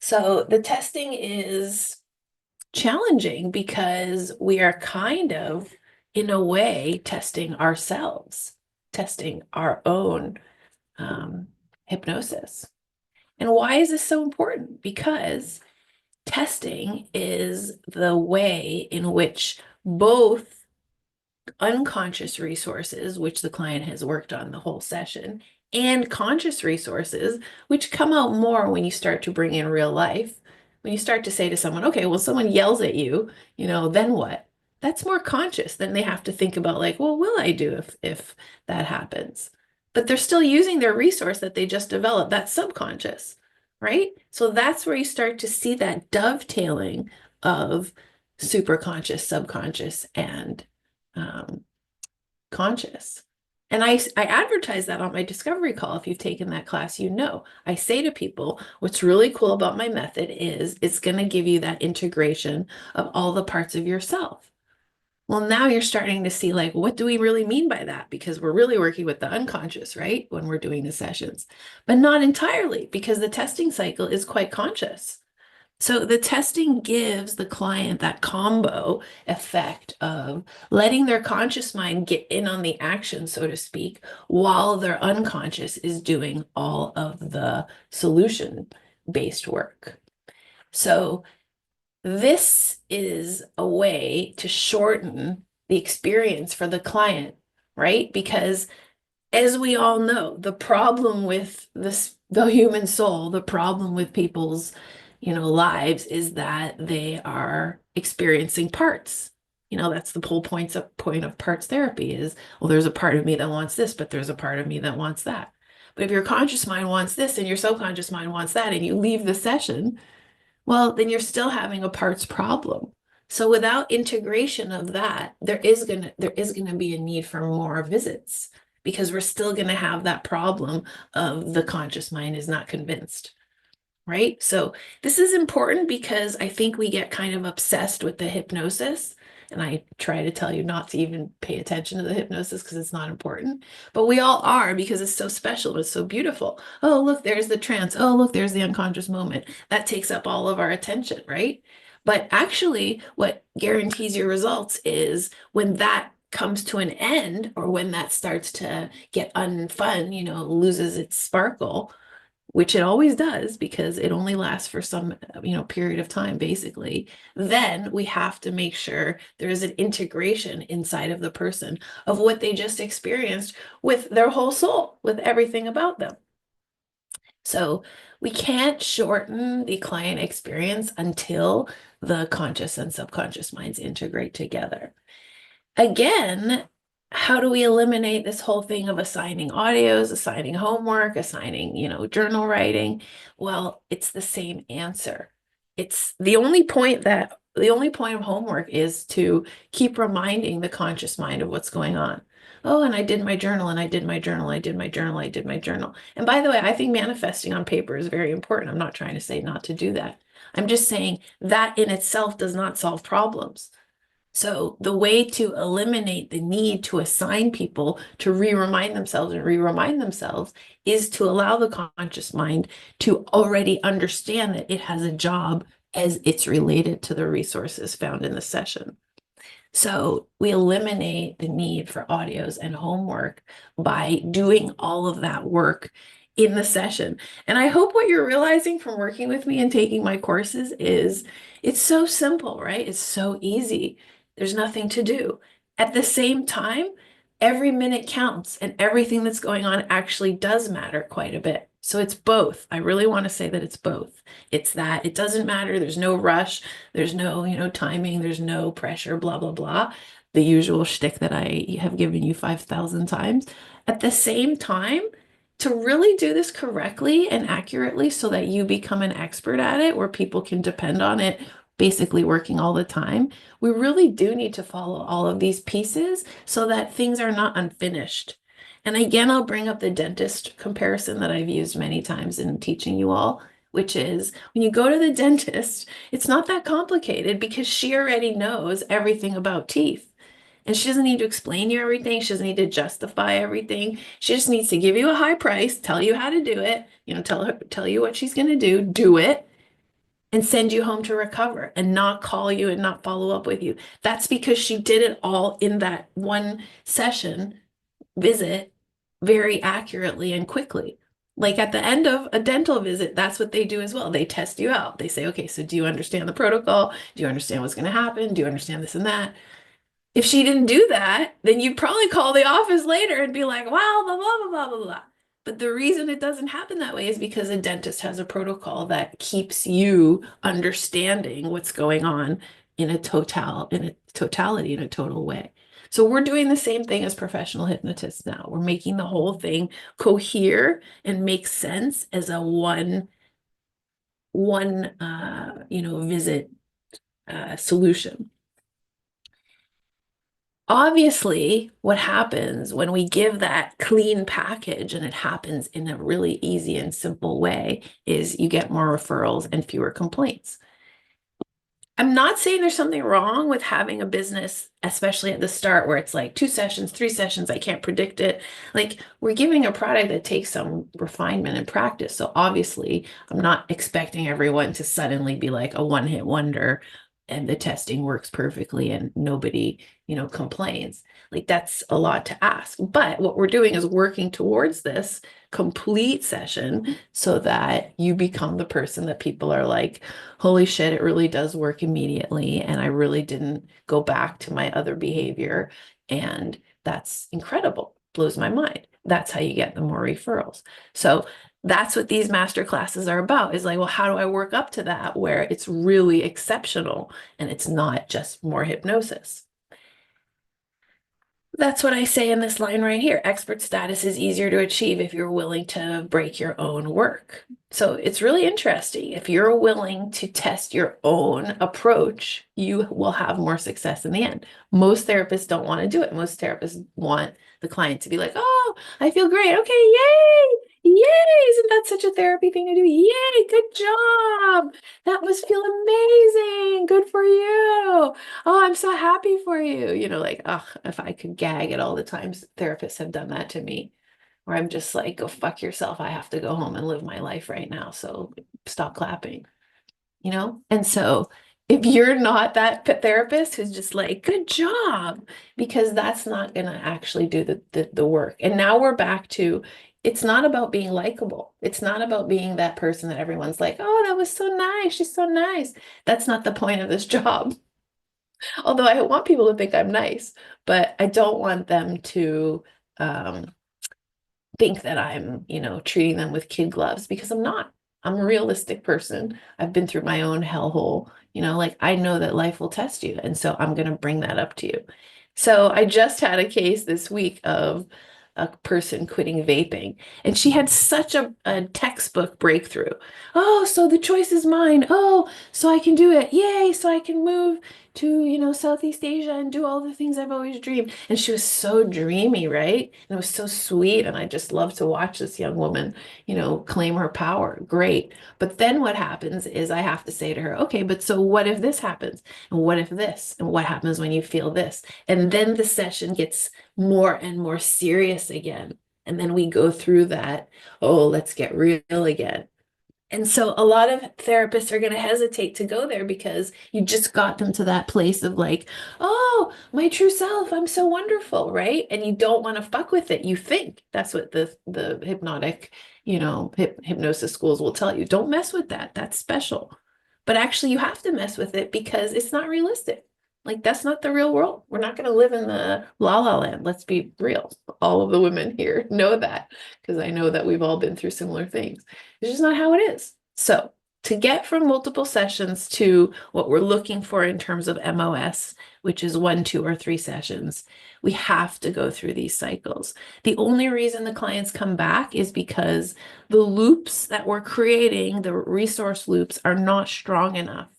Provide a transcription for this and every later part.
So the testing is challenging because we are kind of, in a way, testing ourselves, testing our own hypnosis. And why is this so important? Because testing is the way in which both unconscious resources, which the client has worked on the whole session, and conscious resources, which come out more when you start to bring in real life. When you start to say to someone, okay, well, someone yells at you, then what? That's more conscious than they have to think about, like, well, will I do if that happens? But they're still using their resource that they just developed. That's subconscious, right? So that's where you start to see that dovetailing of superconscious, subconscious, and um, conscious. And I advertise that on my discovery call. If you've taken that class, I say to people, what's really cool about my method is it's going to give you that integration of all the parts of yourself. Well, now you're starting to see, like, what do we really mean by that? Because we're really working with the unconscious, right? When we're doing the sessions, but not entirely, because the testing cycle is quite conscious. So the testing gives the client that combo effect of letting their conscious mind get in on the action, so to speak, while their unconscious is doing all of the solution-based work. So this is a way to shorten the experience for the client, right? Because as we all know, the problem with the human soul, the problem with people's, lives is that they are experiencing parts. That's the whole point of parts therapy is, well, there's a part of me that wants this, but there's a part of me that wants that. But if your conscious mind wants this and your subconscious mind wants that, and you leave the session, well, then you're still having a parts problem. So without integration of that, there is gonna be a need for more visits because we're still gonna have that problem of the conscious mind is not convinced, right? So this is important because I think we get kind of obsessed with the hypnosis. And I try to tell you not to even pay attention to the hypnosis because it's not important. But we all are because it's so special, it's so beautiful. Oh, look, there's the trance. Oh, look, there's the unconscious moment. That takes up all of our attention, right? But actually, what guarantees your results is when that comes to an end or when that starts to get unfun, loses its sparkle, which it always does because it only lasts for some, period of time, basically, then we have to make sure there is an integration inside of the person of what they just experienced with their whole soul, with everything about them. So we can't shorten the client experience until the conscious and subconscious minds integrate together. Again, how do we eliminate this whole thing of assigning audios, assigning homework, assigning, journal writing? Well, it's the same answer. It's the only point of homework is to keep reminding the conscious mind of what's going on. Oh, and I did my journal, and I did my journal, I did my journal, I did my journal. And by the way, I think manifesting on paper is very important. I'm not trying to say not to do that. I'm just saying that in itself does not solve problems. So the way to eliminate the need to assign people to re-remind themselves and re-remind themselves is to allow the conscious mind to already understand that it has a job as it's related to the resources found in the session. So we eliminate the need for audios and homework by doing all of that work in the session. And I hope what you're realizing from working with me and taking my courses is it's so simple, right? It's so easy. There's nothing to do. At the same time, every minute counts and everything that's going on actually does matter quite a bit. So it's both. I really want to say that it's both. It's that it doesn't matter. There's no rush. There's no, timing. There's no pressure, blah, blah, blah. The usual shtick that I have given you 5,000 times. At the same time, to really do this correctly and accurately so that you become an expert at it, where people can depend on it basically working all the time, we really do need to follow all of these pieces so that things are not unfinished. And again, I'll bring up the dentist comparison that I've used many times in teaching you all, which is when you go to the dentist, it's not that complicated because she already knows everything about teeth. And she doesn't need to explain you everything. She doesn't need to justify everything. She just needs to give you a high price, tell you how to do it, tell you what she's going to do it, and send you home to recover and not call you and not follow up with you. That's because she did it all in that one session visit very accurately and quickly. Like at the end of a dental visit, that's what they do as well. They test you out. They say, okay, so do you understand the protocol? Do you understand what's going to happen? Do you understand this and that? If she didn't do that, then you'd probably call the office later and be like, wow, blah, blah, blah, blah, blah, blah. But the reason it doesn't happen that way is because a dentist has a protocol that keeps you understanding what's going on in a totality, in a total way. So we're doing the same thing as professional hypnotists now. We're making the whole thing cohere and make sense as a one visit solution. Obviously, what happens when we give that clean package and it happens in a really easy and simple way is you get more referrals and fewer complaints. I'm not saying there's something wrong with having a business, especially at the start where it's like 2 sessions, 3 sessions, I can't predict it. Like we're giving a product that takes some refinement and practice. So obviously, I'm not expecting everyone to suddenly be like a one-hit wonder and the testing works perfectly and nobody, complains. Like that's a lot to ask. But what we're doing is working towards this complete session so that you become the person that people are like, holy shit, it really does work immediately. And I really didn't go back to my other behavior. And that's incredible. Blows my mind. That's how you get the more referrals. So that's what these master classes are about, is like, well, how do I work up to that where it's really exceptional and it's not just more hypnosis? That's what I say in this line right here. Expert status is easier to achieve if you're willing to break your own work. So it's really interesting. If you're willing to test your own approach, you will have more success in the end. Most therapists don't want to do it. Most therapists want the client to be like, oh, I feel great. Okay, yay. Yay. Isn't that such a therapy thing to do? Yay, good job. That must feel amazing. Good for you. Oh, I'm so happy for you. Like, oh, if I could gag at all the times therapists have done that to me, where I'm just like, go fuck yourself. I have to go home and live my life right now. So stop clapping. And so if you're not that therapist who's just like, good job, because that's not going to actually do the work. And now we're back to, it's not about being likable. It's not about being that person that everyone's like, oh, that was so nice. She's so nice. That's not the point of this job. Although I want people to think I'm nice, but I don't want them to think that I'm, treating them with kid gloves, because I'm not. I'm a realistic person. I've been through my own hellhole, like I know that life will test you. And so I'm going to bring that up to you. So I just had a case this week of a person quitting vaping, and she had such a textbook breakthrough. Oh, so the choice is mine. Oh, so I can do it. Yay. So I can move to, Southeast Asia and do all the things I've always dreamed. And she was so dreamy, right? And it was so sweet. And I just love to watch this young woman, claim her power. Great. But then what happens is I have to say to her, okay, but so what if this happens? And what if this? And what happens when you feel this? And then the session gets more and more serious again. And then we go through that, oh, let's get real again. And so a lot of therapists are going to hesitate to go there because you just got them to that place of like, oh, my true self, I'm so wonderful, right? And you don't want to fuck with it. You think that's what the hypnotic, hypnosis schools will tell you. Don't mess with that. That's special. But actually you have to mess with it because it's not realistic. Like that's not the real world. We're not going to live in the la la land. Let's be real. All of the women here know that, because I know that we've all been through similar things. It's just not how it is. So to get from multiple sessions to what we're looking for in terms of MOS, which is 1, 2, or 3 sessions, we have to go through these cycles. The only reason the clients come back is because the loops that we're creating, the resource loops, are not strong enough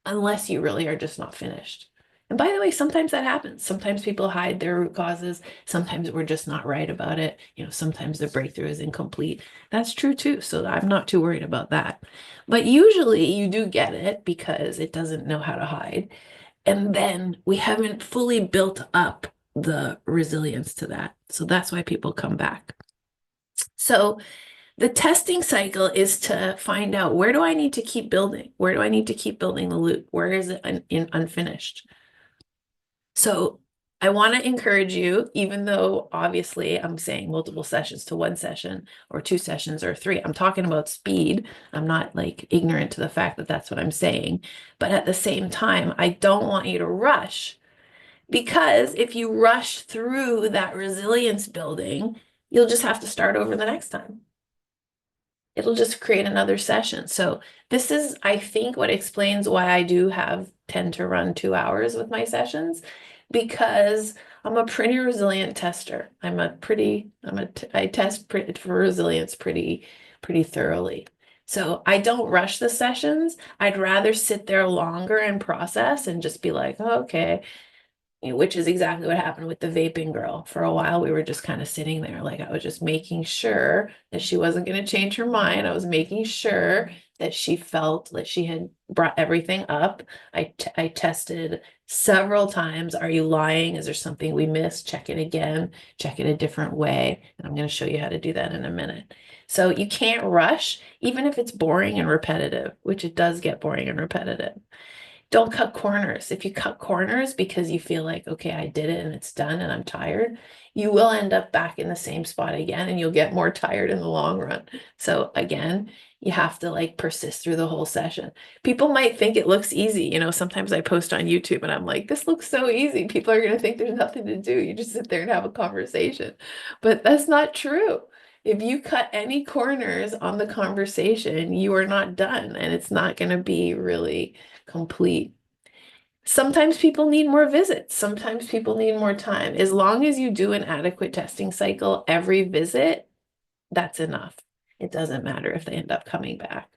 unless you really are just not finished. And by the way, sometimes that happens. Sometimes people hide their root causes. Sometimes we're just not right about it. Sometimes the breakthrough is incomplete. That's true too. So I'm not too worried about that. But usually you do get it because it doesn't know how to hide. And then we haven't fully built up the resilience to that. So that's why people come back. So The testing cycle is to find out, where do I need to keep building? Where do I need to keep building the loop? Where is it unfinished? So I want to encourage you, even though obviously I'm saying multiple sessions to one session or two sessions or three, I'm talking about speed. I'm not like ignorant to the fact that that's what I'm saying. But at the same time, I don't want you to rush, because if you rush through that resilience building, you'll just have to start over the next time. It'll just create another session. So this is, I think, what explains why I do tend to run 2 hours with my sessions, because I'm a pretty resilient tester. I test for resilience pretty thoroughly. So I don't rush the sessions. I'd rather sit there longer and process and just be like, oh, okay, which is exactly what happened with the vaping girl. For a while, we were just kind of sitting there. Like, I was just making sure that she wasn't going to change her mind. I was making sure that she felt that she had brought everything up. I tested several times. Are you lying? Is there something we missed? Check it again, check it a different way. And I'm going to show you how to do that in a minute. So you can't rush, even if it's boring and repetitive, which it does get boring and repetitive. Don't cut corners. If you cut corners because you feel like, okay, I did it and it's done and I'm tired, you will end up back in the same spot again and you'll get more tired in the long run. So again, you have to like persist through the whole session. People might think it looks easy. Sometimes I post on YouTube and I'm like, this looks so easy. People are going to think there's nothing to do. You just sit there and have a conversation. But that's not true. If you cut any corners on the conversation, you are not done and it's not going to be really complete. Sometimes people need more visits. Sometimes people need more time. As long as you do an adequate testing cycle every visit, that's enough. It doesn't matter if they end up coming back.